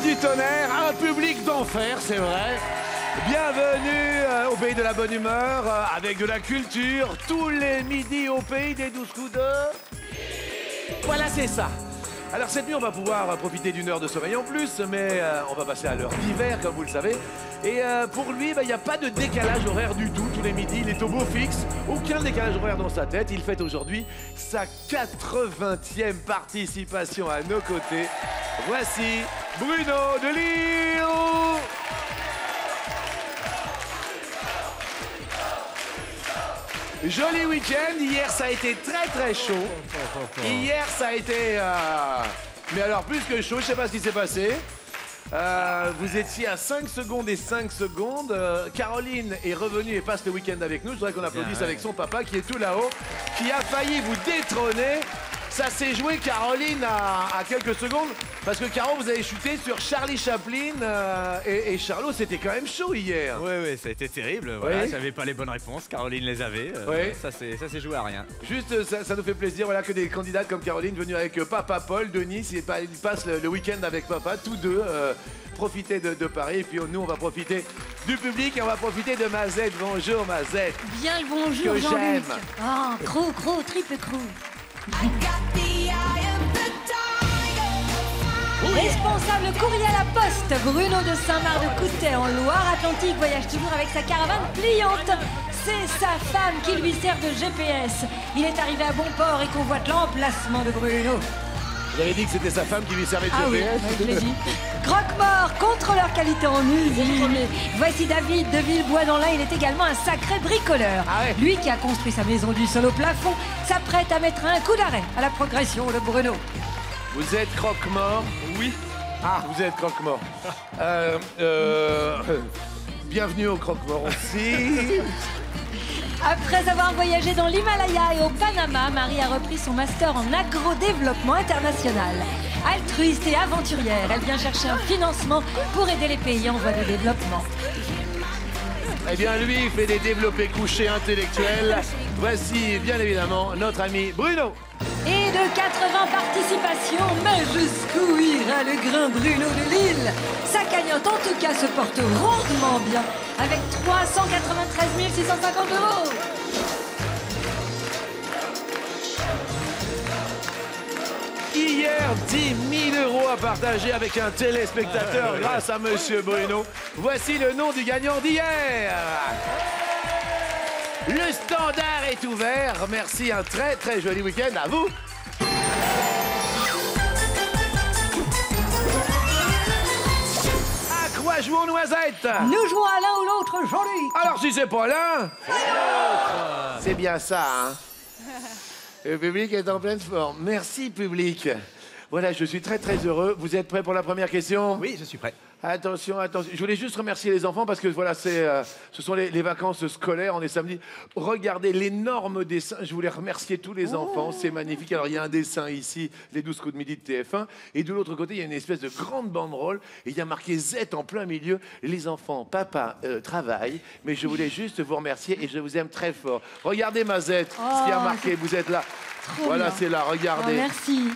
du tonnerre, un public d'enfer, c'est vrai. Bienvenue au pays de la bonne humeur, avec de la culture, tous les midis au pays des 12 coups de... Voilà, c'est ça. Alors cette nuit, on va pouvoir profiter d'une heure de sommeil en plus, mais on va passer à l'heure d'hiver, comme vous le savez. Et pour lui, il n'y a pas de décalage horaire du tout. Tous les midis, il est au beau fixe. Aucun décalage horaire dans sa tête. Il fête aujourd'hui sa 80e participation à nos côtés. Voici Bruno de Lille. Joli week-end. Hier, ça a été très chaud. Hier, ça a été... Mais alors, plus que chaud, je sais pas ce qui s'est passé. Vous étiez à 5 secondes et 5 secondes. Caroline est revenue et passe le week-end avec nous. Je voudrais qu'on applaudisse avec son papa qui est tout là-haut, qui a failli vous détrôner. Ça s'est joué, Caroline, à quelques secondes. Parce que, Caro, vous avez chuté sur Charlie Chaplin. Et Charlot, c'était quand même chaud hier. Oui, ça a été terrible. Voilà, j'avais pas les bonnes réponses. Caroline les avait. Ça s'est joué à rien. Juste, ça nous fait plaisir voilà, que des candidates comme Caroline, venues avec Papa Paul de Nice, ils passent le week-end avec Papa, tous deux. Profiter de Paris. Et puis nous, on va profiter du public et on va profiter de Mazette. Bonjour, Mazette. Bien le bonjour, que Jean-Luc. j'aime. Oh, croc, triple croc. Responsable courrier à la poste, Bruno de Saint-Marc-de-Coutet en Loire-Atlantique voyage toujours avec sa caravane pliante. C'est sa femme qui lui sert de GPS. Il est arrivé à bon port et convoite l'emplacement de Bruno. Vous avez dit que c'était sa femme qui lui servait de Ah oui, GPS. je l'ai dit. Croque-mort, contrôleur qualité en usine. Voici David de Villebois dans l'Ain. Il est également un sacré bricoleur. Ah ouais. Lui qui a construit sa maison du sol au plafond s'apprête à mettre un coup d'arrêt à la progression de Bruno. Vous êtes croque-mort? Oui. Ah, vous êtes croque-mort. Bienvenue au croque-mort aussi. Après avoir voyagé dans l'Himalaya et au Panama, Marie a repris son master en agrodéveloppement international. Altruiste et aventurière, elle vient chercher un financement pour aider les pays en voie de développement. Eh bien, lui, il fait des développés couchés intellectuels. Voici, bien évidemment, notre ami Bruno. Et de 80 participations, mais jusqu'où ira le grand Bruno de Lille? Sa cagnotte, en tout cas, se porte rondement bien, avec 393 650 €. Hier, 10 000 € à partager avec un téléspectateur grâce à Monsieur Bruno. Voici le nom du gagnant d'hier. Le standard est ouvert. Merci, un très joli week-end à vous. À quoi jouons Noisette? Nous jouons à l'un ou l'autre, Jean-Luc. Alors si c'est pas l'un, c'est bien ça, hein. Le public est en pleine forme. Merci, public. Voilà, je suis très heureux. Vous êtes prêts pour la première question? Oui, je suis prêt. Attention. Je voulais juste remercier les enfants parce que voilà, ce sont les vacances scolaires. On est samedi. Regardez l'énorme dessin. Je voulais remercier tous les enfants. C'est magnifique. Alors, il y a un dessin ici, les 12 coups de midi de TF1. Et de l'autre côté, il y a une espèce de grande banderole. Et il y a marqué Z en plein milieu. Les enfants, papa travaille. Mais je voulais juste vous remercier et je vous aime très fort. Regardez ma Z, ce qui a marqué. Vous êtes là. Voilà, c'est là. Regardez. Oh, merci.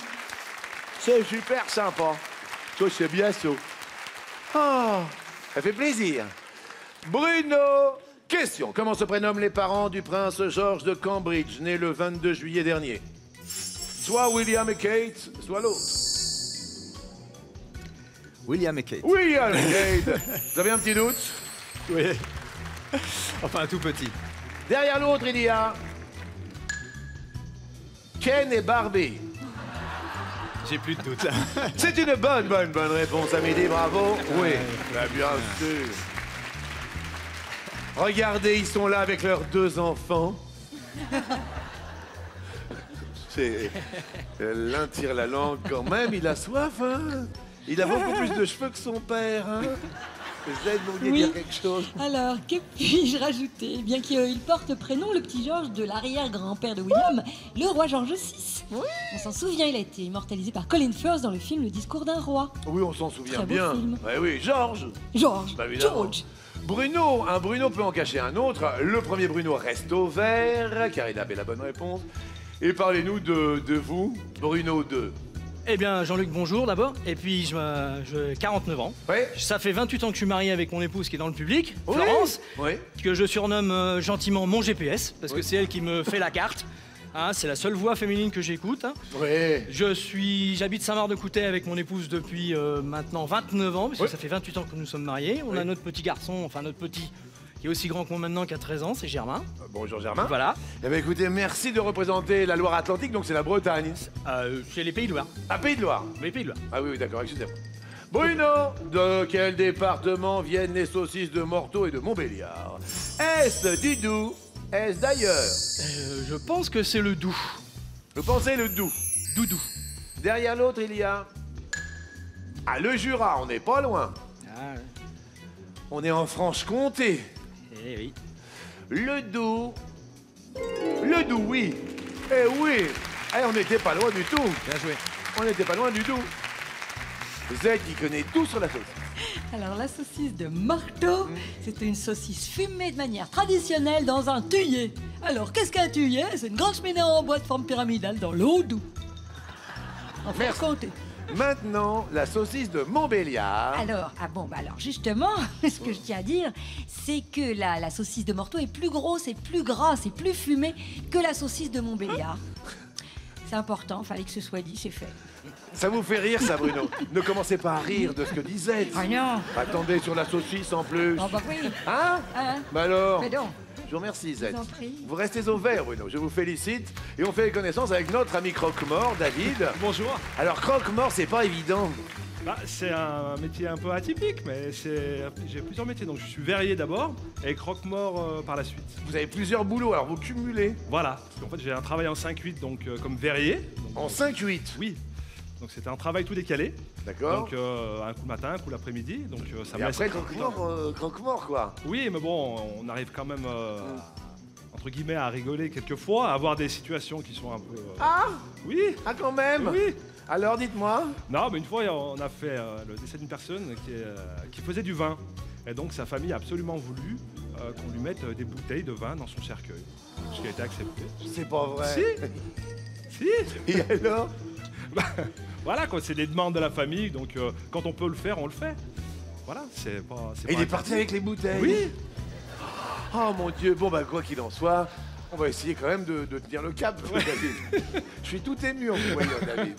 C'est super sympa. Ça, c'est bien ça. Oh, ça fait plaisir. Bruno, question. Comment se prénomment les parents du prince George de Cambridge, né le 22 juillet dernier? Soit William et Kate, soit l'autre. William et Kate. William et Kate. Vous avez un petit doute? Oui. Enfin, un tout petit. Derrière l'autre, il y a Ken et Barbie. J'ai plus de doute là. C'est une bonne réponse à midi, bravo. Oui, bah, bien sûr. Regardez, ils sont là avec leurs 2 enfants. L'un tire la langue quand même, il a soif, hein. Il a beaucoup plus de cheveux que son père, hein. Peut-être vous vouliez dire quelque chose. Alors, que puis-je rajouter? Eh bien qu'il porte prénom le petit George de l'arrière-grand-père de William, le roi George VI. Oui. On s'en souvient, il a été immortalisé par Colin Firth dans le film Le discours d'un roi. Oui, on s'en souvient Très beau bien. film. Ouais, oui, George. George. Bah, évidemment. George. Bruno, un Bruno peut en cacher un autre. Le premier Bruno reste au vert, car il avait la bonne réponse. Et parlez-nous de vous, Bruno de Eh bien, Jean-Luc, bonjour d'abord. Et puis, j'ai 49 ans. Oui. Ça fait 28 ans que je suis marié avec mon épouse qui est dans le public, Oui. Florence, Oui. que je surnomme gentiment mon GPS, parce que c'est elle qui me fait la carte. Hein, c'est la seule voix féminine que j'écoute. Hein. Oui. J'habite Saint-Marc-de-Coutais avec mon épouse depuis maintenant 29 ans, parce que Oui. ça fait 28 ans que nous sommes mariés. On a notre petit garçon, enfin notre petit, qui est aussi grand que moi maintenant, qui a 13 ans, c'est Germain. Bonjour Germain. Voilà. Eh bien écoutez, merci de représenter la Loire-Atlantique, donc c'est la Bretagne. C'est les Pays de Loire. Ah, Pays de Loire. Les Pays de Loire. Ah oui, d'accord, excusez-moi. Bruno, de quel département viennent les saucisses de Morteau et de Montbéliard? Est-ce du Doubs? Est-ce d'ailleurs? Je pense que c'est le Doubs. Vous pensez le Doubs? Doudou. Derrière l'autre, il y a... Ah, le Jura, on n'est pas loin. Ah, On est en Franche-Comté. eh oui. Le Doubs... Le Doubs, oui. Eh oui. Eh, on n'était pas loin du tout. Bien joué. On n'était pas loin du tout. Z qui connaît tout sur la sauce. Alors, la saucisse de Morteau, c'était une saucisse fumée de manière traditionnelle dans un tuyé. Alors, qu'est-ce qu'un tuyé? C'est une grande cheminée en bois de forme pyramidale dans le Haut-Doubs. En Franche-Comté. Maintenant, la saucisse de Montbéliard. Alors, alors justement, ce que je tiens à dire, c'est que la saucisse de Morteau est plus grosse et plus grasse et plus fumée que la saucisse de Montbéliard. C'est important, fallait que ce soit dit, c'est fait. Ça vous fait rire, ça, Bruno? Ne commencez pas à rire de ce que disait. Ah non. Attendez sur la saucisse en plus. Oh bah oui. Hein? Hein? Bah alors? Mais donc. Je vous remercie, Z. Je vous en prie. Vous restez au vert, Bruno. Je vous félicite. Et on fait connaissance avec notre ami Croque-Mort, David. Bonjour. Alors, Croque-Mort, c'est pas évident. Bah, c'est un métier un peu atypique, mais j'ai plusieurs métiers. Donc je suis verrier d'abord et croque-mort par la suite. Vous avez plusieurs boulots, alors vous cumulez. Voilà. En fait, j'ai un travail en 5-8 donc comme verrier. Donc, En 5-8. Oui. Donc c'était un travail tout décalé. D'accord. Donc un coup le matin, un coup l'après-midi. Donc ça Et me laisse après, beaucoup de temps. Croque-Mort, quoi. Oui, mais bon, on arrive quand même entre guillemets à rigoler quelquefois, à avoir des situations qui sont un peu. Ah Oui. Ah, quand même. Oui. Alors, dites-moi. Non, mais une fois, on a fait le décès d'une personne qui faisait du vin. Et donc, sa famille a absolument voulu qu'on lui mette des bouteilles de vin dans son cercueil. Ce qui a été accepté. C'est pas vrai. Si. Et alors? Bah, voilà, quoi, c'est des demandes de la famille. Donc, quand on peut le faire, on le fait. Voilà, c'est pas. Et il est parti avec les bouteilles. Oui. Oh mon Dieu. Bon, bah, quoi qu'il en soit, on va essayer quand même de tenir le cap, David. Je suis tout ému en vous voyant, David.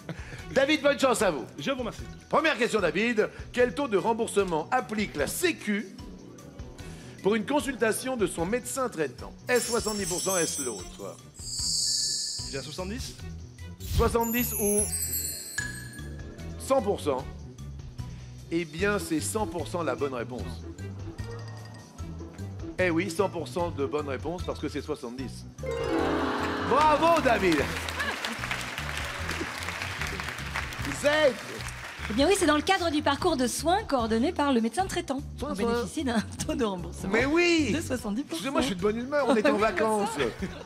David, bonne chance à vous. Je vous remercie. Première question, David. Quel taux de remboursement applique la Sécu pour une consultation de son médecin traitant? Est-ce 70%, est-ce l'autre? J'ai à 70. 70 ou 100%? Eh bien, c'est 100% la bonne réponse. Eh oui, 100% de bonne réponse parce que c'est 70. Bravo, David. Z. Eh bien oui, c'est dans le cadre du parcours de soins coordonné par le médecin traitant. Soins, On bénéficie d'un taux de remboursement Mais oui. de 70%. Excusez-moi, je suis de bonne humeur, on était en vacances.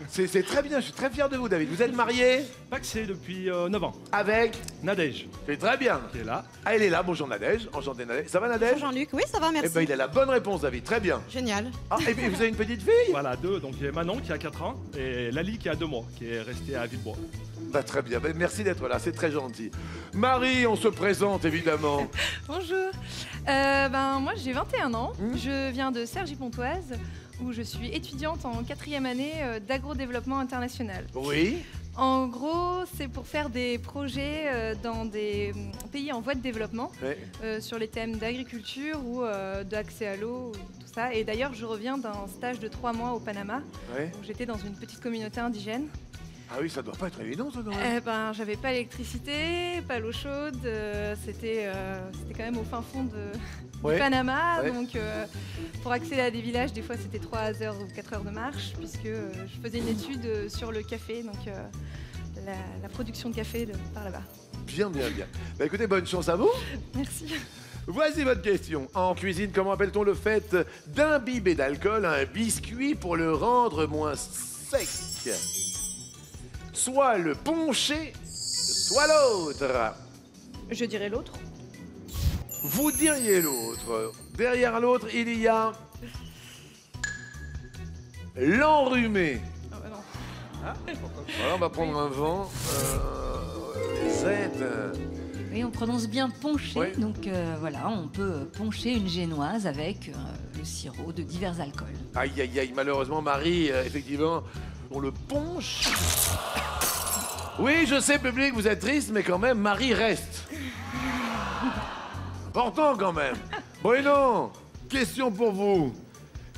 C'est très bien, je suis très fier de vous, David. Vous êtes marié? Paxé depuis 9 ans. Avec? Nadège, C'est très bien. qui est là. Ah, elle est là, bonjour Nadège. Enchanté Nadège. Ça va Nadège? Bonjour Jean-Luc, oui ça va, Eh merci. ben, il a la bonne réponse, David, très bien. Génial. Ah, et puis vous avez une petite fille? Voilà, deux. Donc il y a Manon qui a 4 ans et Lali qui a 2 mois, qui est restée à Villebois. Bah, très bien, bah, merci d'être là, c'est très gentil. Marie, on se présente évidemment. Bonjour. Moi j'ai 21 ans. Je viens de Cergy-Pontoise où je suis étudiante en 4e année d'agrodéveloppement international. Oui. En gros, c'est pour faire des projets dans des pays en voie de développement Ouais. sur les thèmes d'agriculture ou d'accès à l'eau, tout ça. Et d'ailleurs, je reviens d'un stage de 3 mois au Panama Ouais. où j'étais dans une petite communauté indigène. Ah oui, ça doit pas être évident, ça, quand même. J'avais pas l'électricité, pas l'eau chaude, c'était quand même au fin fond du Ouais. Panama, Ouais. donc pour accéder à des villages, des fois c'était 3 heures ou 4 heures de marche, puisque je faisais une étude sur le café, donc la production de café par là-bas. Bien, bien, bien. Bah écoutez, bonne chance à vous. Merci. Voici votre question. En cuisine, comment appelle-t-on le fait d'imbiber d'alcool un biscuit pour le rendre moins sec? Soit le poncher, soit l'autre. Je dirais l'autre. Vous diriez l'autre. Derrière l'autre, il y a l'enrhumé. Ah bah non. Voilà, on va prendre un vent. Z. Oui, on prononce bien poncher, Oui. donc voilà, on peut poncher une génoise avec le sirop de divers alcools. Aïe, aïe, aïe, malheureusement, Marie, effectivement, on le ponche. Oui, je sais, public, vous êtes triste, mais quand même, Marie reste. Important, quand même. Bruno, question pour vous.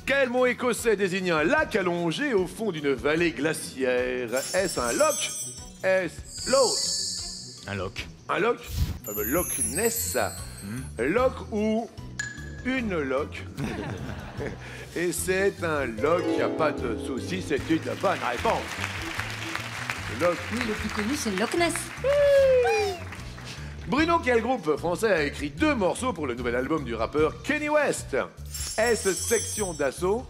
Quel mot écossais désigne un lac allongé au fond d'une vallée glaciaire? Est-ce un loch? Est-ce l'autre? Un loch. Un loch? Loch Ness. Loch ou une loch. Et c'est un loch, il n'y a pas de souci, c'est une bonne réponse. Le loch. Oui, le plus connu, c'est le Loch Ness. Bruno, quel groupe français a écrit 2 morceaux pour le nouvel album du rappeur Kanye West? Est-ce Section d'Assaut?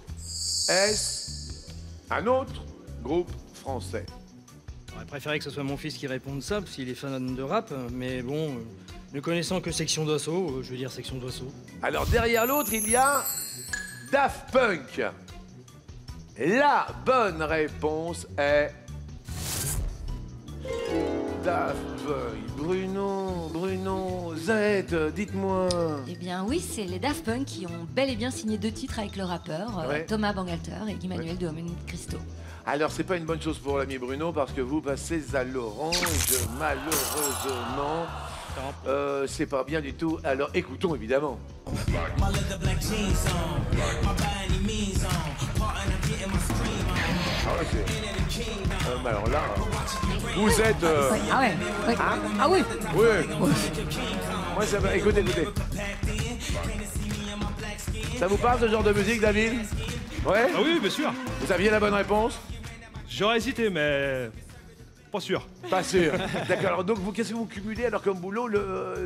Est-ce un autre groupe français? J'aurais préféré que ce soit mon fils qui réponde ça, parce qu'il est fan de rap, mais bon, ne connaissant que Section d'Assaut, je veux dire Section d'Assaut. Alors derrière l'autre, il y a Daft Punk. La bonne réponse est Daft Punk. Bruno, Z, dites-moi. Eh bien oui, c'est les Daft Punk qui ont bel et bien signé 2 titres avec le rappeur Ouais. Thomas Bangalter et Guy Manuel de Homem Christo. Alors c'est pas une bonne chose pour l'ami Bruno parce que vous passez à l'orange, malheureusement. C'est pas bien du tout. Alors écoutons évidemment. Ah ouais, c'est... alors là, vous êtes... Ah ouais, ouais. Ah oui. Oui. Moi ça va... Écoutez. Ça vous parle ce genre de musique, David? Ouais. Ah oui, bien sûr. Vous aviez la bonne réponse? J'aurais hésité, mais pas sûr. Pas sûr. D'accord. Alors donc vous, qu'est-ce que vous cumulez alors comme boulot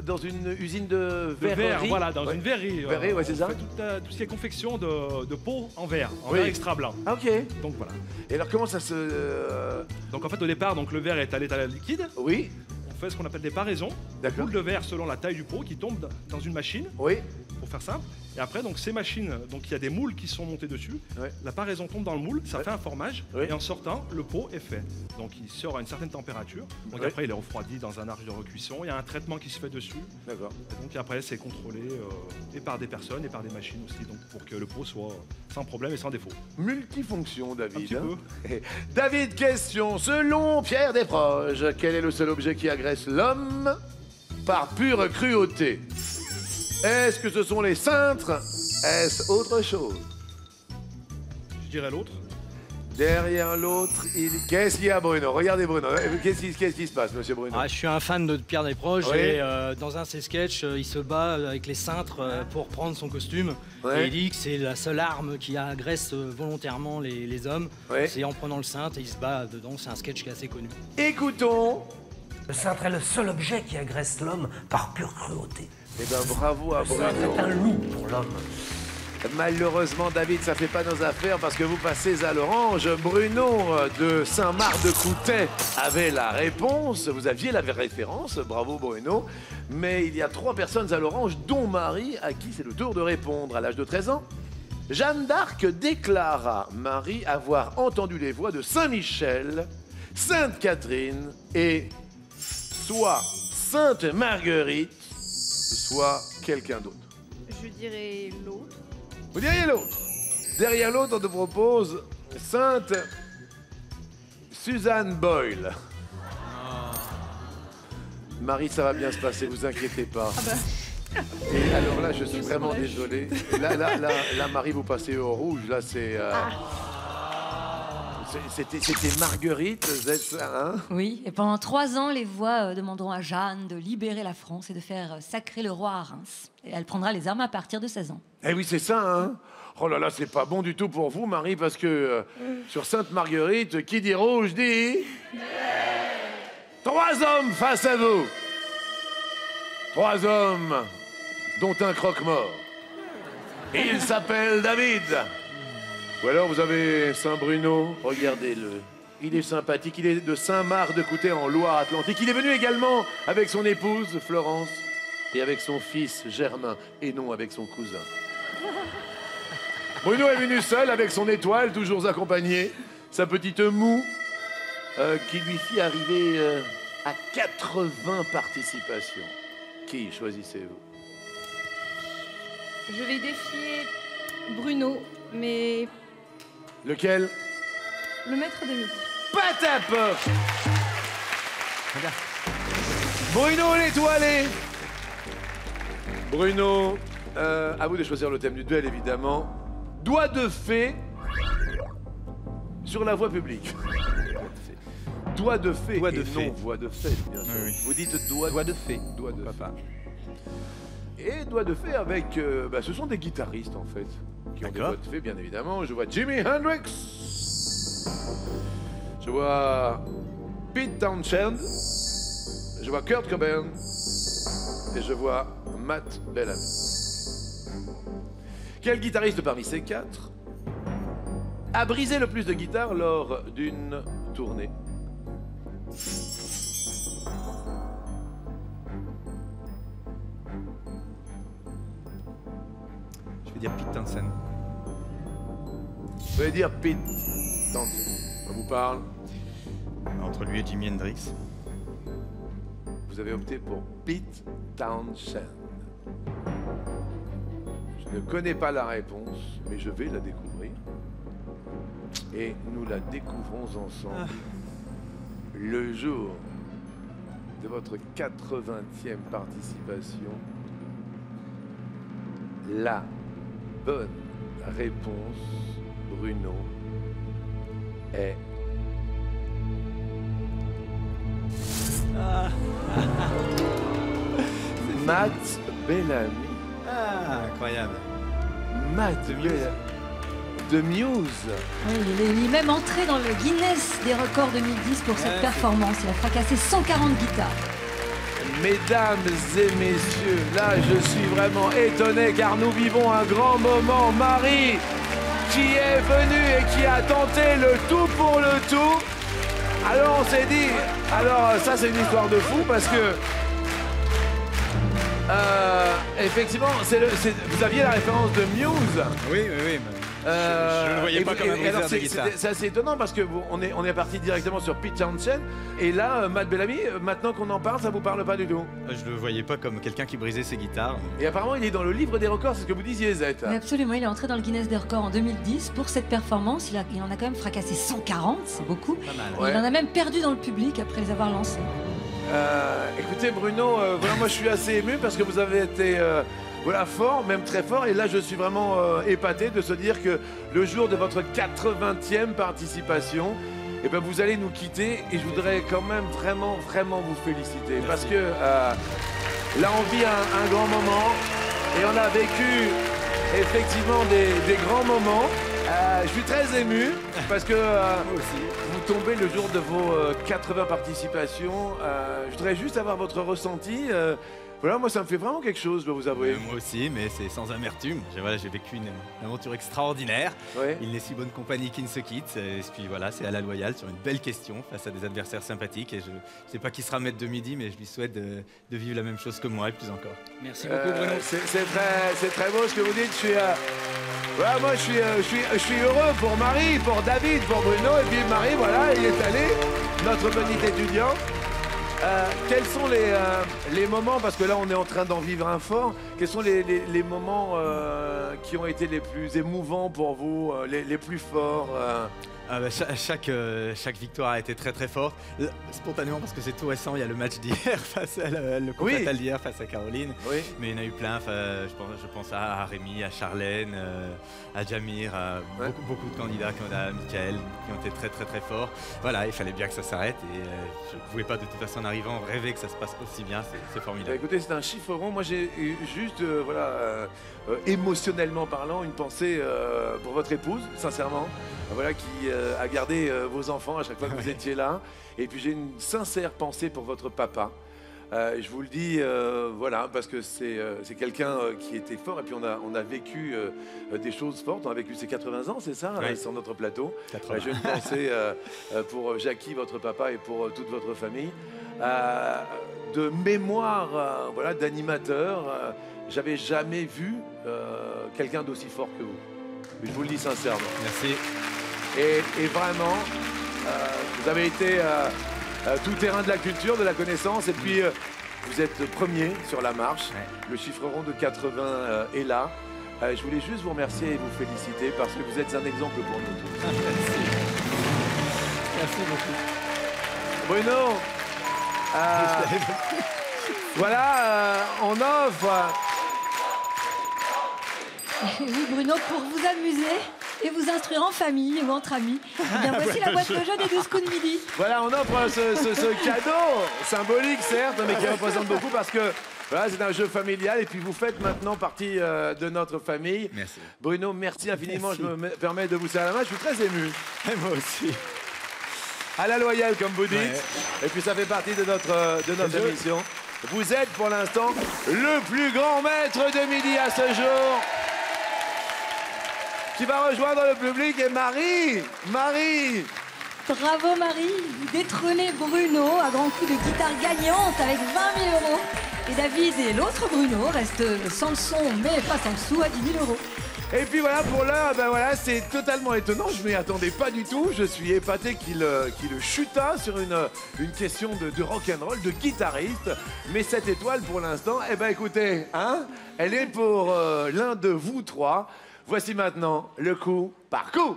dans une usine de De verre, verrerie? voilà, dans Ouais. une verrerie. Verrerie, ouais, c'est ça. On fait tout ce qui est confection de pots en verre, en Oui. verre extra blanc. Ah, ok. Donc voilà. Et alors comment ça se... Donc en fait au départ, donc le verre est à l'état liquide. Oui. On fait ce qu'on appelle des paraisons. D'accord. Boule de verre selon la taille du pot qui tombe dans une machine, Oui. pour faire simple. Et après, donc ces machines, donc il y a des moules qui sont montés dessus. Ouais. La paraison tombe dans le moule, ça Ouais. fait un formage. Oui. Et en sortant, le pot est fait. Donc il sort à une certaine température. Donc Ouais. après, il est refroidi dans un arche de recuisson. Il y a un traitement qui se fait dessus. D'accord. Et donc après, c'est contrôlé et par des personnes et par des machines aussi, donc pour que le pot soit sans problème et sans défaut. Multifonction, Un David. petit hein. peu. David, question. Selon Pierre Desproges, quel est le seul objet qui agresse l'homme par pure cruauté? Est-ce que ce sont les cintres? Est-ce autre chose? Je dirais l'autre. Derrière l'autre, qu'est-ce qu'il y a, Bruno? Regardez, Bruno. Qu'est-ce qui se passe, monsieur Bruno? Ah, je suis un fan de Pierre Desproges Oui. et dans un de ses sketchs, il se bat avec les cintres pour prendre son costume. Ouais. Et il dit que c'est la seule arme qui agresse volontairement les hommes. Ouais. C'est en prenant le cintre et il se bat dedans. C'est un sketch qui est assez connu. Écoutons. Le cintre est le seul objet qui agresse l'homme par pure cruauté. Eh ben, bravo à Le cintre Bruno. est un loup pour l'homme. Malheureusement, David, ça fait pas nos affaires parce que vous passez à l'orange. Bruno de Saint-Marc-de-Coutais avait la réponse. Vous aviez la référence. Bravo, Bruno. Mais il y a 3 personnes à l'orange, dont Marie, à qui c'est le tour de répondre. À l'âge de 13 ans, Jeanne d'Arc déclara, Marie, avoir entendu les voix de Saint-Michel, Sainte-Catherine et soit Sainte Marguerite, soit quelqu'un d'autre. Je dirais l'autre. Vous diriez l'autre. Derrière l'autre, on te propose Sainte Suzanne Boyle. Marie, ça va bien se passer, vous inquiétez pas. Et alors là, je suis vraiment désolé. Là, Marie, vous passez au rouge. Là, c'est... C'était Marguerite, hein? Oui, et pendant 3 ans, les voix demanderont à Jeanne de libérer la France et de faire sacrer le roi à Reims. Et elle prendra les armes à partir de 16 ans. Eh oui, c'est ça, hein? Oh là là, c'est pas bon du tout pour vous, Marie, parce que sur Sainte-Marguerite, qui dit rouge dit... 3 hommes face à vous. 3 hommes, dont un croque-mort. Il s'appelle David. Ou alors vous avez Saint-Bruno, regardez-le. Il est sympathique, il est de Saint-Marc-de-Coutais en Loire-Atlantique. Il est venu également avec son épouse Florence et avec son fils Germain, et non avec son cousin. Bruno est venu seul avec son étoile, toujours accompagné, sa petite moue, qui lui fit arriver à 80 participations. Qui choisissez-vous? Je vais défier Bruno, mais Lequel? le maître de midi. Patap! Bruno l'étoilé. Bruno, à vous de choisir le thème du duel, évidemment. Doigt de fée sur la voie publique. Doigt de fée. Doigt de et fée. non voix de fée, bien sûr. Oui. Vous dites doigt de fée. Doigt de Papa. fée. Et doigt de fée avec... ce sont des guitaristes, en fait, qui ont des D'accord. doigts de fée, bien évidemment. Je vois Jimi Hendrix. Je vois Pete Townshend. Je vois Kurt Cobain. Et je vois Matt Bellamy. Quel guitariste parmi ces quatre a brisé le plus de guitares lors d'une tournée? Je vais dire Pete Townshend. Vous allez dire Pete Townshend. Ça vous parle? Entre lui et Jimi Hendrix. Vous avez opté pour Pete Townshend. Je ne connais pas la réponse, mais je vais la découvrir. Et nous la découvrons ensemble le jour de votre 80e participation. La bonne réponse, Bruno, est... Matt Bellamy. Ah, incroyable. Matt Bellamy. De Muse. Oui, il est même entré dans le Guinness des records 2010 pour cette performance. Il a fracassé 140 guitares. Mesdames et messieurs, là je suis vraiment étonné car nous vivons un grand moment. Marie qui est venue et qui a tenté le tout pour le tout. Alors on s'est dit, alors ça c'est une histoire de fou parce que effectivement, vous aviez la référence de Muse. Oui, oui, oui. Je ne le voyais pas comme un briseur de guitare. C'est assez étonnant parce que on est parti directement sur Pete Townshend et là, Matt Bellamy, maintenant qu'on en parle, ça vous parle pas du tout. Je le voyais pas comme quelqu'un qui brisait ses guitares. Et apparemment, il est dans le livre des records, c'est ce que vous disiez, Zette. Oui, absolument, il est entré dans le Guinness des records en 2010 pour cette performance. Il en a quand même fracassé 140, c'est beaucoup. Pas mal. Ouais. Il en a même perdu dans le public après les avoir lancés. Écoutez, Bruno, voilà, moi je suis assez ému parce que vous avez été voilà, fort, même très fort. Et là, je suis vraiment épaté de se dire que le jour de votre 80e participation, eh ben, vous allez nous quitter. Et je voudrais quand même vraiment vous féliciter. Merci. Parce que là, on vit un grand moment et on a vécu effectivement des grands moments. Je suis très ému parce que vous tombez le jour de vos 80 participations. Je voudrais juste avoir votre ressenti. Voilà, moi ça me fait vraiment quelque chose, je dois vous avouer. Moi aussi, mais c'est sans amertume. J'ai vécu une aventure extraordinaire. Ouais. Il n'est si bonne compagnie qui ne se quitte. Et puis voilà, c'est à la loyale sur une belle question face à des adversaires sympathiques. Et je ne sais pas qui sera maître de midi, mais je lui souhaite de vivre la même chose que moi et plus encore. Merci beaucoup, Bruno. C'est très beau ce que vous dites. Voilà, moi je suis heureux pour Marie, pour David, pour Bruno. Et puis Marie, voilà, il est allé, notre petit étudiant. Quels sont les moments, parce que là on est en train d'en vivre un fort, quels sont les moments qui ont été les plus émouvants pour vous, les plus forts Chaque victoire a été très forte. Spontanément, parce que c'est tout récent, il y a le match d'hier face à le coup fatal d'hier face à Caroline. Oui. Mais il y en a eu plein. Je pense à Rémi, à Charlène, à Jamir, à beaucoup de candidats, à Michael, qui ont été très forts. Voilà, il fallait bien que ça s'arrête et je ne pouvais pas de toute façon en arrivant rêver que ça se passe aussi bien. C'est formidable. Écoutez, c'est un chiffre rond. Moi j'ai juste, émotionnellement parlant, une pensée pour votre épouse, sincèrement. Voilà, qui a gardé vos enfants à chaque fois que vous étiez là. Et puis j'ai une sincère pensée pour votre papa. Je vous le dis, voilà, parce que c'est quelqu'un qui était fort. Et puis on a vécu des choses fortes. On a vécu ses 80 ans, c'est ça, oui. sur notre plateau. 80. J'ai une pensée pour Jackie, votre papa, et pour toute votre famille. De mémoire, voilà, d'animateur, j'avais jamais vu quelqu'un d'aussi fort que vous. Je vous le dis sincèrement. Merci. Et vraiment, vous avez été tout terrain de la culture, de la connaissance. Et puis, Vous êtes premier sur la marche. Le chiffre rond de 80 est là. Je voulais juste vous remercier et vous féliciter parce que vous êtes un exemple pour nous tous. Merci beaucoup. Bruno, voilà, on offre. Oui, Bruno, pour vous amuser et vous instruire en famille ou entre amis. Eh bien, voici la boîte de jeu des 12 coups de midi. Voilà, on offre ce cadeau symbolique, certes, mais qui représente beaucoup parce que voilà, c'est un jeu familial et puis vous faites maintenant partie de notre famille. Merci. Bruno, merci infiniment. Merci. Je me permets de vous serrer la main. Je suis très ému. Et moi aussi. À la loyale, comme vous dites. Et puis ça fait partie de notre émission. Vous êtes pour l'instant le plus grand maître de midi à ce jour. Qui va rejoindre le public est Marie. Marie. Bravo Marie, vous détrônez Bruno à grands coups de guitare gagnante avec 20 000 €. Et David et l'autre Bruno restent sans le son, mais pas sans le sou à 10 000 €. Et puis voilà, pour l'heure, ben voilà, c'est totalement étonnant. Je m'y attendais pas du tout. Je suis épaté qu'il le chuta sur une question de rock'n'roll, de guitariste. Mais cette étoile, pour l'instant, eh ben écoutez, hein, elle est pour l'un de vous trois. Voici maintenant le coup par coup.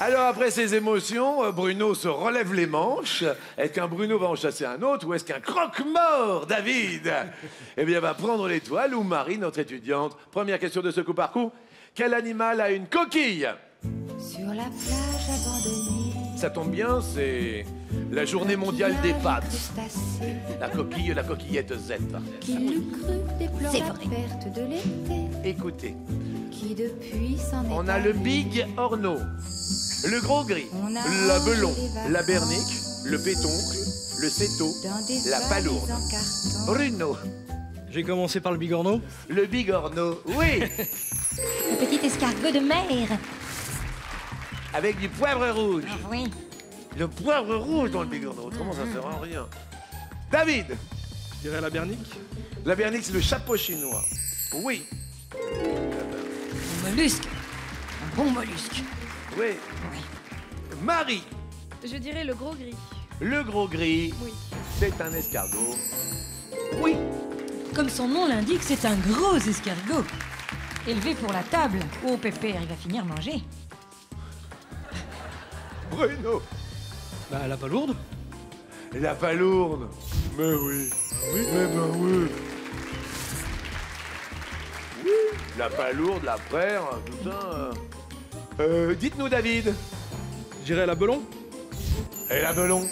Alors, après ces émotions, Bruno se relève les manches. Est-ce qu'un Bruno va en chasser un autre ou est-ce qu'un croque-mort, David, eh bien, va prendre l'étoile ou Marie, notre étudiante? Première question de ce coup par coup. Quel animal a une coquille? Sur la plage abandonnée. Ça tombe bien, c'est la journée mondiale des pâtes. La coquille, la coquillette Z. Qui l'eût cru déplore la perte de l'été. Écoutez. Qui depuis s'en est on a le Big Orno, le gros gris, la belon, la bernique, le pétoncle, le céto, la palourde. Bruno. J'ai commencé par le bigorneau. Le bigorneau, oui. Le petit escargot de mer. Avec du poivre rouge. Ah, oui. Le poivre rouge dans le bigorneau, autrement ça sert à rien. David. Je dirais la bernique. La bernique, c'est le chapeau chinois. Oui. Mollusque. Un bon mollusque. Oui. Marie. Je dirais le gros gris. Le gros gris, Oui. c'est un escargot. Oui. Comme son nom l'indique, c'est un gros escargot. Élevé pour la table. Oh, pépère, il va finir manger. Bruno. Bah, la palourde. La palourde. Mais oui. Oui. Mais ben oui. Oui. La palourde, la praire, tout ça. Dites-nous, David. Je dirais la belon. Et la belon.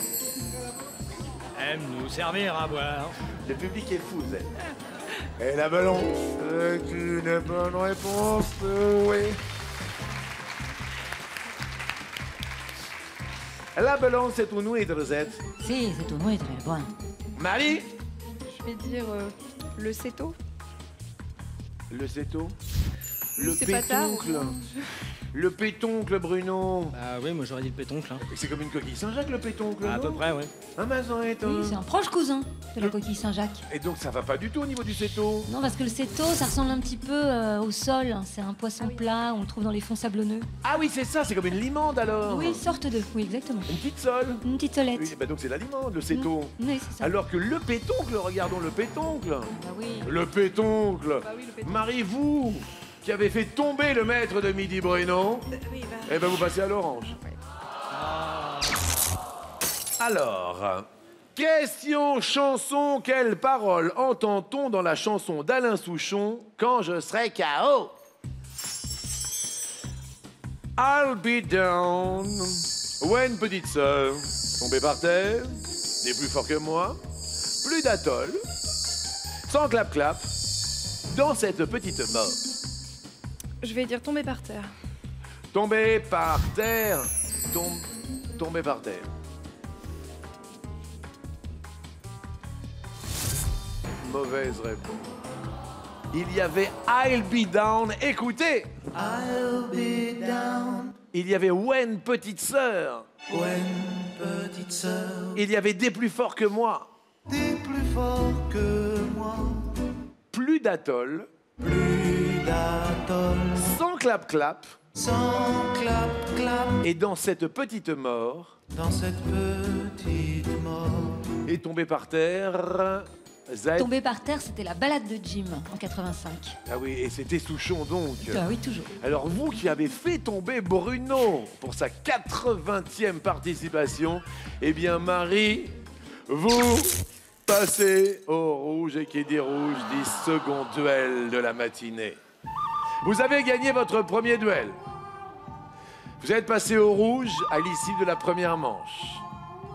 Aime nous servir à boire. Le public est fou, Zen. Et la belon. C'est une bonne réponse, oui. La belon, c'est tout noué, Rosette. Si, c'est tout noué, très bon. Marie. Je vais dire le céto. Le céto. Le C'est pas tard. pétoncle. Le pétoncle, Bruno. Ah oui, moi j'aurais dit le pétoncle. Hein. C'est comme une coquille Saint-Jacques, le pétoncle, À non? peu près, ouais. Ah, mais ça est, Oui, c'est un proche cousin de la coquille Saint-Jacques. Et donc, ça va pas du tout au niveau du céto. Non, parce que le céto, ça ressemble un petit peu au sol. C'est un poisson plat, on le trouve dans les fonds sablonneux. Ah oui, c'est ça, c'est comme une limande, alors. Oui, sorte de. Oui, exactement. Une petite sole. Une petite solette. Oui, bah donc c'est la limande, le céto. Oui, c'est ça. Alors que le pétoncle, regardons le pétoncle. Bah oui. Le pétoncle. Bah oui, le pétoncle. Marie, vous, qui avez fait tomber le maître de midi Bruno, Oui, bah. eh ben vous passez à l'orange. Alors, question chanson, quelle parole entend-on dans la chanson d'Alain Souchon, Quand je serai KO? I'll be down when petite sœur, tombée par terre, n'est plus fort que moi, plus d'atoll, sans clap-clap, dans cette petite mort. Je vais dire tomber par terre. Tomber par terre, tomber par terre. Mauvaise réponse. Il y avait I'll be down, écoutez. I'll be down Il y avait When petite sœur. when petite sœur, Il y avait Des plus forts que moi. t'es plus fort que moi, Plus d'atoll, plus d'atoll, sans clap-clap, Sans clap, clap. Et dans cette petite mort, Dans cette petite mort. est tombé par terre... Zaid. Tombé par terre, c'était la balade de Jim en 85. Ah oui, et c'était Souchon donc. Ah oui, toujours. Alors vous qui avez fait tomber Bruno pour sa 80e participation, eh bien Marie, vous passez au rouge et qui dit rouge dit second duel de la matinée. Vous avez gagné votre premier duel. Vous êtes passé au rouge à l'issue de la première manche.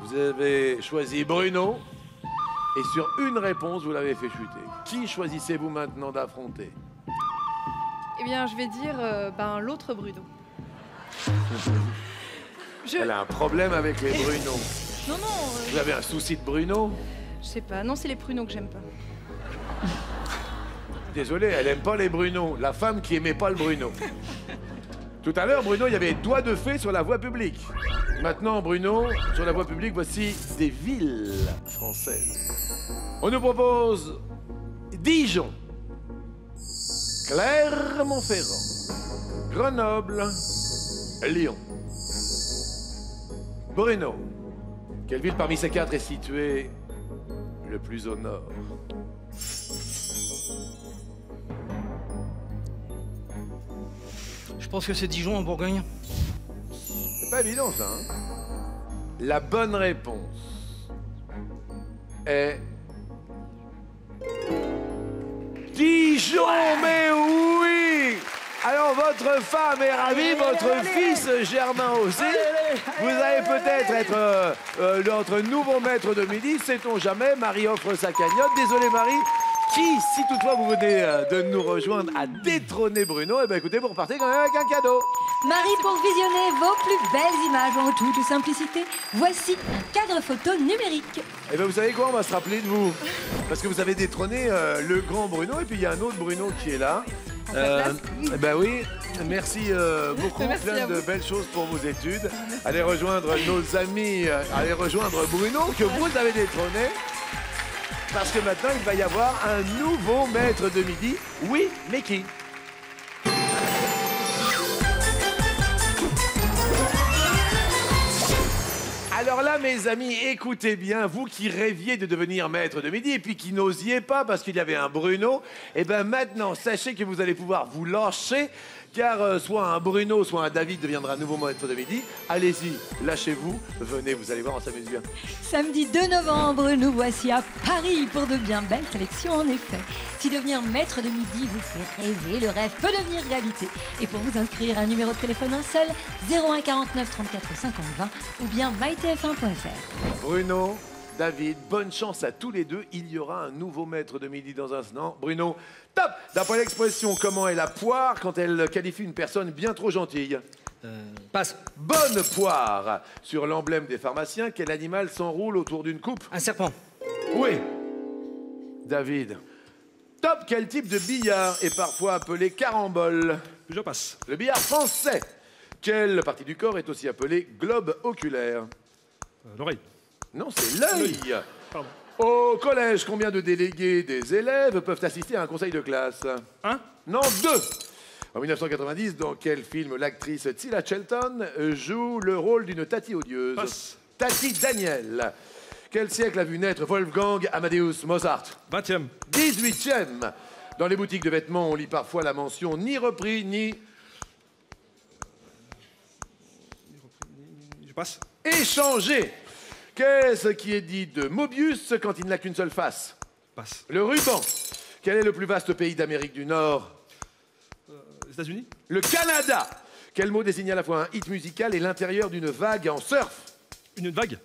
Vous avez choisi Bruno et sur une réponse, vous l'avez fait chuter. Qui choisissez-vous maintenant d'affronter? Eh bien, je vais dire l'autre Bruno. Elle a un problème avec les Bruno. Non, Vous avez un souci de Bruno? je sais pas. Non, c'est les pruneaux que j'aime pas. Désolé, elle aime pas les Bruno. La femme qui aimait pas le Bruno. Tout à l'heure, Bruno, il y avait doigt de fée sur la voie publique. Maintenant, Bruno, sur la voie publique, voici des villes françaises. On nous propose Dijon, Clermont-Ferrand, Grenoble, Lyon. Bruno, quelle ville parmi ces quatre est située le plus au nord? Je pense que c'est Dijon en Bourgogne. C'est pas évident, ça, hein? La bonne réponse est... Dijon, mais oui! Alors, votre femme est ravie, votre fils Germain aussi. Vous allez peut-être être notre nouveau maître de midi, sait-on jamais. Marie offre sa cagnotte. Désolé, Marie. Qui, si toutefois vous venez de nous rejoindre, a détrôné Bruno, eh bien écoutez, vous repartez quand même avec un cadeau. Marie, pour visionner vos plus belles images en toute simplicité, voici un cadre photo numérique. Eh bien, vous savez quoi, on va se rappeler de vous. Parce que vous avez détrôné le grand Bruno, et puis il y a un autre Bruno qui est là. Eh ben oui, merci beaucoup, Merci plein à de vous. belles choses pour vos études. Allez rejoindre nos amis, allez rejoindre Bruno, que vous avez détrôné. Parce que maintenant, il va y avoir un nouveau maître de midi. Oui, mais qui? Alors là, mes amis, écoutez bien, vous qui rêviez de devenir maître de midi et puis qui n'osiez pas parce qu'il y avait un Bruno, et bien maintenant, sachez que vous allez pouvoir vous lâcher, car soit un Bruno, soit un David deviendra nouveau maître de midi. Allez-y, lâchez-vous, venez, vous allez voir, on s'amuse bien. Samedi 2 novembre, nous voici à Paris pour de bien belles sélections en effet. Si devenir maître de midi vous fait rêver, le rêve peut devenir réalité. Et pour vous inscrire, un numéro de téléphone un seul, 01 49 34 50 20 ou bien mytf1.fr. Bruno, David, bonne chance à tous les deux. Il y aura un nouveau maître de midi dans un instant. Bruno, top! D'après l'expression, comment est la poire quand elle qualifie une personne bien trop gentille? Passe. Bonne poire! Sur l'emblème des pharmaciens, quel animal s'enroule autour d'une coupe? Un serpent. Oui. David. Top! Quel type de billard est parfois appelé carambole? Je passe. Le billard français. Quelle partie du corps est aussi appelée globe oculaire? L'oreille. Non, c'est l'œil. Pardon. Au collège, combien de délégués des élèves peuvent assister à un conseil de classe? Un. Non, 2. En 1990, dans quel film l'actrice Tila Shelton joue le rôle d'une Tati odieuse? Passe. Tati Daniel. Quel siècle a vu naître Wolfgang Amadeus Mozart? 20e. 18e. Dans les boutiques de vêtements, on lit parfois la mention ni repris, ni Je passe. échangé. Qu'est-ce qui est dit de Mobius quand il n'a qu'une seule face? Passe. Le ruban. Quel est le plus vaste pays d'Amérique du Nord? Les États-Unis. Le Canada. Quel mot désigne à la fois un hit musical et l'intérieur d'une vague en surf? Une vague.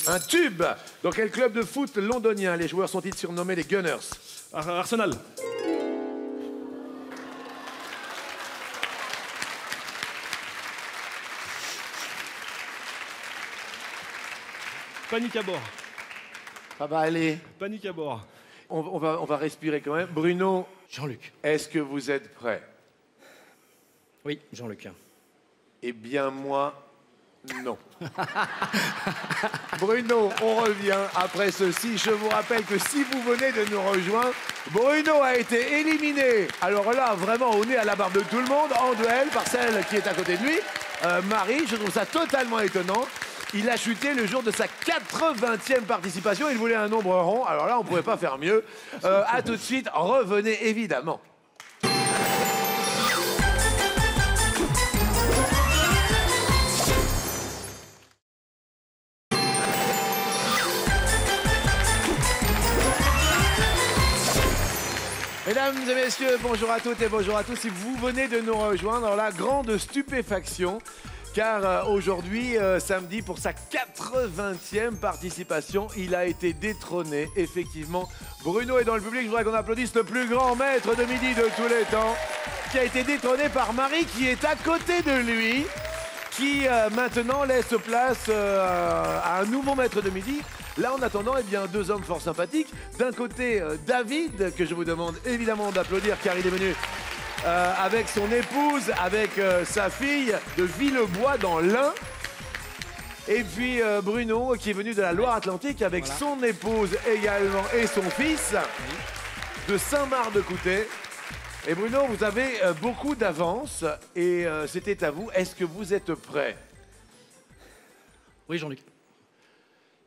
Un tube. Dans quel club de foot londonien les joueurs sont-ils surnommés les Gunners? Arsenal. Panique à bord. Ça va aller. Panique à bord. On va respirer quand même. Bruno, Jean-Luc. est-ce que vous êtes prêts? Oui, Jean-Luc. Eh bien, moi, Non. Bruno, on revient après ceci. Je vous rappelle que si vous venez de nous rejoindre, Bruno a été éliminé. Alors là, vraiment, on est à la barre de tout le monde, en duel par celle qui est à côté de lui. Marie, je trouve ça totalement étonnant. Il a chuté le jour de sa 80e participation. Il voulait un nombre rond. Alors là, on ne pouvait pas faire mieux. À tout de suite. Revenez, évidemment. Mesdames et messieurs, bonjour à toutes et bonjour à tous. Si vous venez de nous rejoindre, alors la grande stupéfaction, car aujourd'hui, samedi, pour sa 80e participation, il a été détrôné. Effectivement, Bruno est dans le public. Je voudrais qu'on applaudisse le plus grand maître de midi de tous les temps, qui a été détrôné par Marie, qui est à côté de lui, qui maintenant laisse place à un nouveau maître de midi. Là, en attendant, eh bien, deux hommes fort sympathiques. D'un côté, David, que je vous demande évidemment d'applaudir, car il est venu avec son épouse, avec sa fille de Villebois dans l'Ain. Et puis Bruno, qui est venu de la Loire-Atlantique avec son épouse également et son fils de Saint-Marc-de-Coutet. Et Bruno, vous avez beaucoup d'avance et c'était à vous. Est-ce que vous êtes prêts? Oui, Jean-Luc.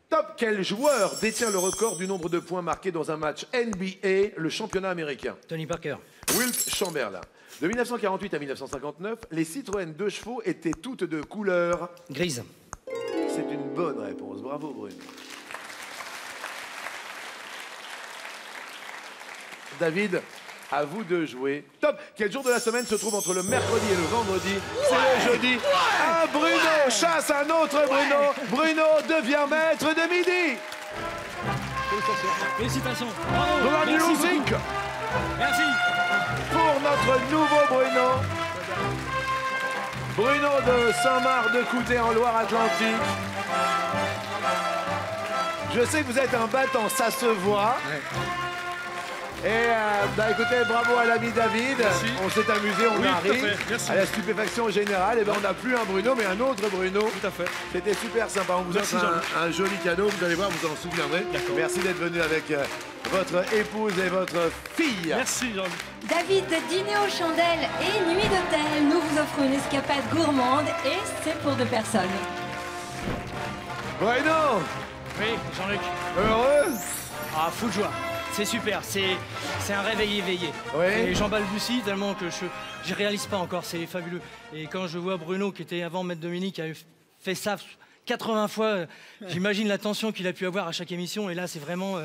Top, quel joueur détient le record du nombre de points marqués dans un match NBA, le championnat américain? Tony Parker. Wilt Chamberlain. De 1948 à 1959, les Citroën 2 chevaux étaient toutes de couleur grise. C'est une bonne réponse. Bravo, Bruno. David, à vous de jouer. Top. Quel jour de la semaine se trouve entre le mercredi et le vendredi? C'est le jeudi. Un Bruno chasse un autre Bruno. Bruno devient maître de midi. Félicitations. Bravo. Merci. Merci. Pour notre nouveau Bruno. Bruno de Saint-Marc-de-Coutet en Loire-Atlantique. Je sais que vous êtes un battant, ça se voit. Ouais. Et écoutez, bravo à l'ami David. Merci. On s'est amusé, on a ri. À la stupéfaction générale, et ben, on n'a plus un Bruno, mais un autre Bruno. Tout à fait. C'était super sympa. On vous offre un joli cadeau. Vous allez voir, vous en souviendrez. Merci d'être venu avec votre épouse et votre fille. Merci, Jean-Luc. David, dîner aux chandelles et nuit d'hôtel. Nous vous offrons une escapade gourmande et c'est pour 2 personnes. Bruno. Oui, Jean-Luc. Heureux? Ah, fou de joie. C'est super, c'est un réveil éveillé. Oui. Et j'en balbutie tellement que je réalise pas encore, c'est fabuleux. Et quand je vois Bruno, qui était avant Maître Dominique, qui a fait ça 80 fois, j'imagine la tension qu'il a pu avoir à chaque émission. Et là, c'est vraiment,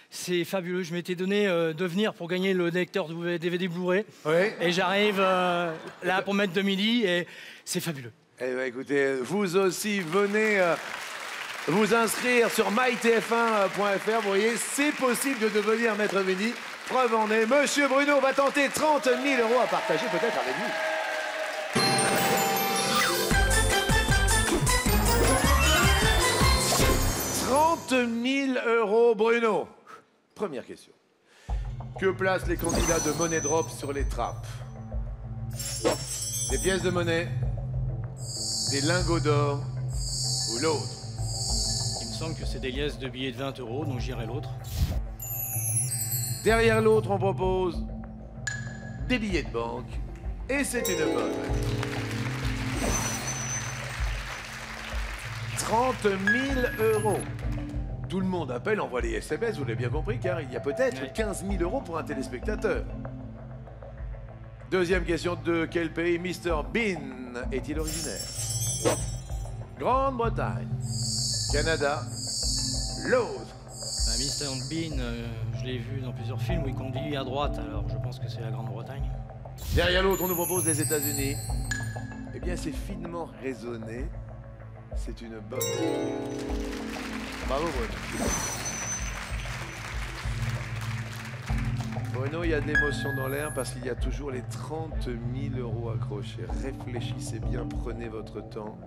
c'est fabuleux. Je m'étais donné de venir pour gagner le lecteur DVD Blu-ray. Oui. Et j'arrive là pour Maître de midi et c'est fabuleux. Eh bien, écoutez, vous aussi, venez... vous inscrire sur mytf1.fr. Vous voyez, c'est possible de devenir maître midi. Preuve en est. Monsieur Bruno va tenter 30 000 € à partager peut-être avec vous. 30 000 €, Bruno. Première question. Que placent les candidats de monnaie drop sur les trappes? Des pièces de monnaie, des lingots d'or ou l'autre? Il me semble que c'est des liasses de billets de 20 €, donc j'irai l'autre. Derrière l'autre, on propose des billets de banque. Et c'est une bonne. 30 000 €. Tout le monde appelle, envoie les SMS, vous l'avez bien compris, car il y a peut-être 15 000 € pour un téléspectateur. Deuxième question, de quel pays Mr Bean est-il originaire? Grande-Bretagne, Canada, l'autre. Mr Bean, je l'ai vu dans plusieurs films où il conduit à droite, alors je pense que c'est la Grande-Bretagne. Derrière l'autre, on nous propose les États-Unis. Eh bien, c'est finement raisonné. C'est une bonne. Bravo, Bruno. Bruno, il y a de l'émotion dans l'air parce qu'il y a toujours les 30 000 € accrochés. Réfléchissez bien, prenez votre temps.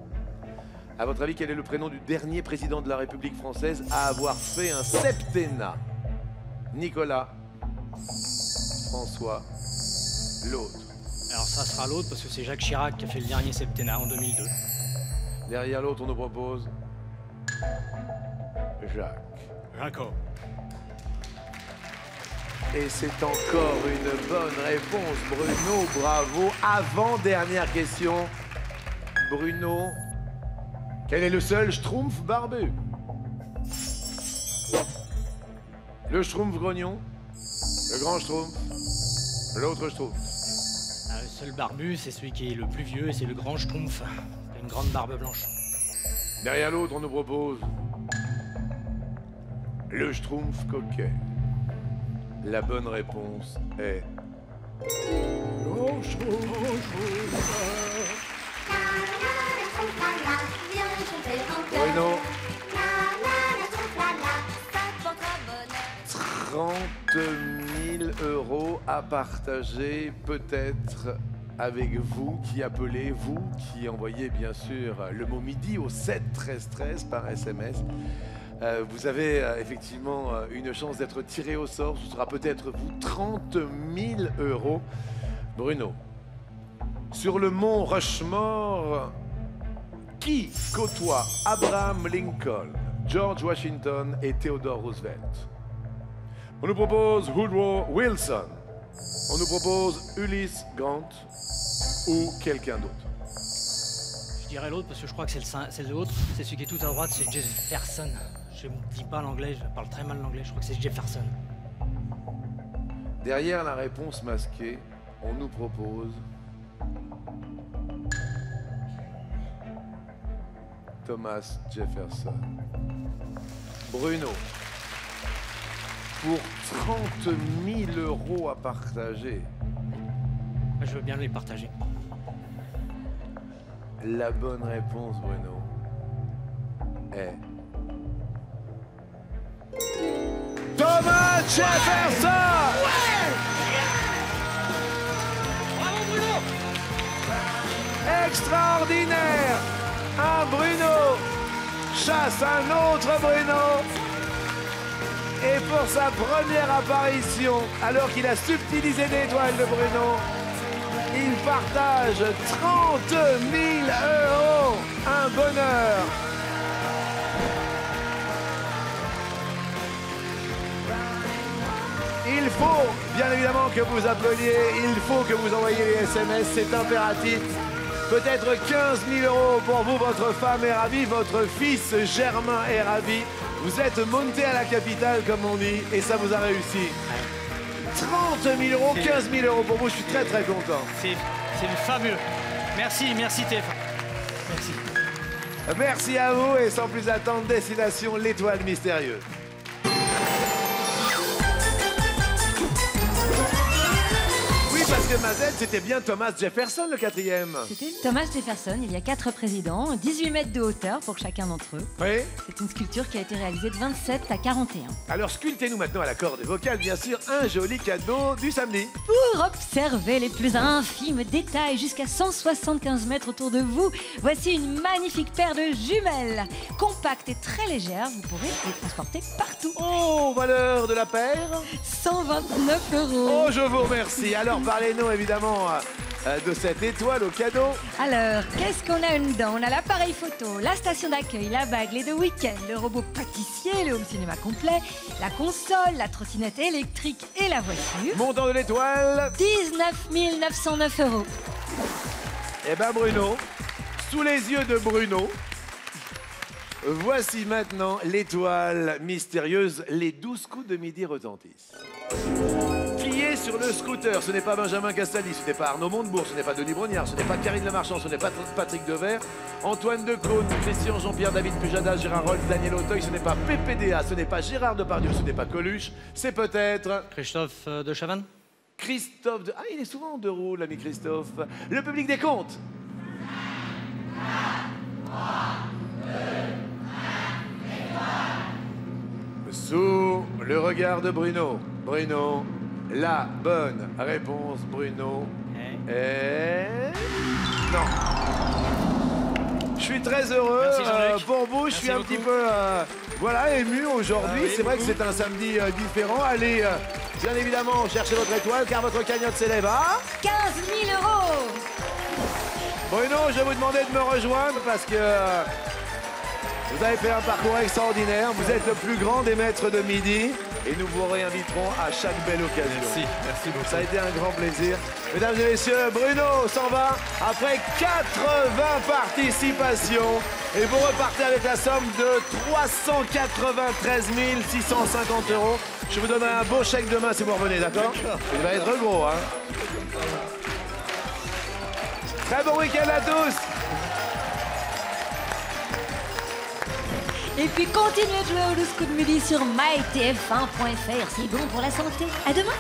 À votre avis, quel est le prénom du dernier président de la République française à avoir fait un septennat? Nicolas, François, l'autre. Alors ça sera l'autre parce que c'est Jacques Chirac qui a fait le dernier septennat en 2002. Derrière l'autre, on nous propose Jacques. D'accord. Et c'est encore une bonne réponse, Bruno. Bravo. Avant-dernière question. Bruno, quel est le seul schtroumpf barbu? Le schtroumpf grognon, le grand schtroumpf, l'autre schtroumpf. Le seul barbu, c'est celui qui est le plus vieux et c'est le grand schtroumpf. Il a une grande barbe blanche. Derrière l'autre, on nous propose le schtroumpf coquet. La bonne réponse est... Bruno. 30 000 € à partager, peut-être avec vous qui appelez, vous qui envoyez bien sûr le mot midi au 7 13 13 par SMS. Vous avez effectivement une chance d'être tiré au sort. Ce sera peut-être vous, 30 000 €. Bruno, sur le mont Rushmore, qui côtoie Abraham Lincoln, George Washington et Theodore Roosevelt? On nous propose Woodrow Wilson. On nous propose Ulysse Grant ou quelqu'un d'autre. Je dirais l'autre parce que je crois que c'est l'autre. C'est celui qui est tout à droite, c'est Jefferson. Je ne dis pas l'anglais, je parle très mal l'anglais, je crois que c'est Jefferson. Derrière la réponse masquée, on nous propose Thomas Jefferson. Bruno, pour 30 000 € à partager. Je veux bien les partager. La bonne réponse, Bruno, est... Thomas Jefferson! Ouais! Bravo Bruno! Extraordinaire! Un Bruno chasse un autre Bruno. Et pour sa première apparition, alors qu'il a subtilisé l'étoile de Bruno, il partage 30 000 €. Un bonheur. Il faut, bien évidemment, que vous appeliez, il faut que vous envoyiez les SMS, c'est impératif. Peut-être 15 000 € pour vous, votre femme est ravie, votre fils Germain est ravi. Vous êtes monté à la capitale, comme on dit, et ça vous a réussi. 30 000 €, 15 000 € pour vous, je suis très très content. C'est fabuleux. Merci TF1. Merci. Merci à vous, et sans plus attendre, destination l'étoile mystérieuse. Parce que Mazette, c'était bien Thomas Jefferson, le quatrième. C'était Thomas Jefferson, il y a 4 présidents, 18 mètres de hauteur pour chacun d'entre eux. Oui. C'est une sculpture qui a été réalisée de 27 à 41. Alors sculptez-nous maintenant à la corde vocale, bien sûr, un joli cadeau du samedi. Pour observer les plus infimes détails jusqu'à 175 mètres autour de vous, voici une magnifique paire de jumelles. Compacte et très légère, vous pourrez les transporter partout. Oh, valeur de la paire 129 €. Oh, je vous remercie. Alors parlez-nous évidemment de cette étoile au cadeau. Alors, qu'est-ce qu'on a dedans? On a l'appareil photo, la station d'accueil, la bague, les 2 week-ends, le robot pâtissier, le home cinéma complet, la console, la trottinette électrique et la voiture. Montant de l'étoile 19 909 €. Eh ben Bruno, sous les yeux de Bruno, voici maintenant l'étoile mystérieuse. Les 12 coups de midi retentissent. Plié sur le scooter, ce n'est pas Benjamin Castaldi, ce n'est pas Arnaud Montebourg, ce n'est pas Denis Brognard, ce n'est pas Karine Le Marchand, ce n'est pas Patrick Devers, Antoine Decaune, Christian Jean-Pierre, David Pujadas, Gérard Rolf, Daniel Auteuil, ce n'est pas PPDA, ce n'est pas Gérard Depardieu, ce n'est pas Coluche, c'est peut-être... Christophe de Chavannes. Christophe de... Ah, il est souvent en 2 roues, l'ami Christophe. Le public des comptes. 3, 2, 1, sous le regard de Bruno. Bruno, la bonne réponse, Bruno, est... Non. Je suis très heureux pour vous. Je suis un petit peu voilà, ému aujourd'hui. C'est vrai que c'est un samedi différent. Allez, bien évidemment, cherchez votre étoile car votre cagnotte s'élève à... 15 000 €. Bruno, je vais vous demander de me rejoindre parce que vous avez fait un parcours extraordinaire. Vous êtes le plus grand des maîtres de midi et nous vous réinviterons à chaque belle occasion. Merci beaucoup. Ça a été un grand plaisir. Mesdames et messieurs, Bruno s'en va après 80 participations. Et vous repartez avec la somme de 393 650 €. Je vous donnerai un beau chèque demain si vous revenez, d'accord? Il va être gros, hein? Très bon week-end à tous! Et puis continuez de jouer au 12 coups de midi sur mytf1.fr. C'est bon pour la santé. À demain!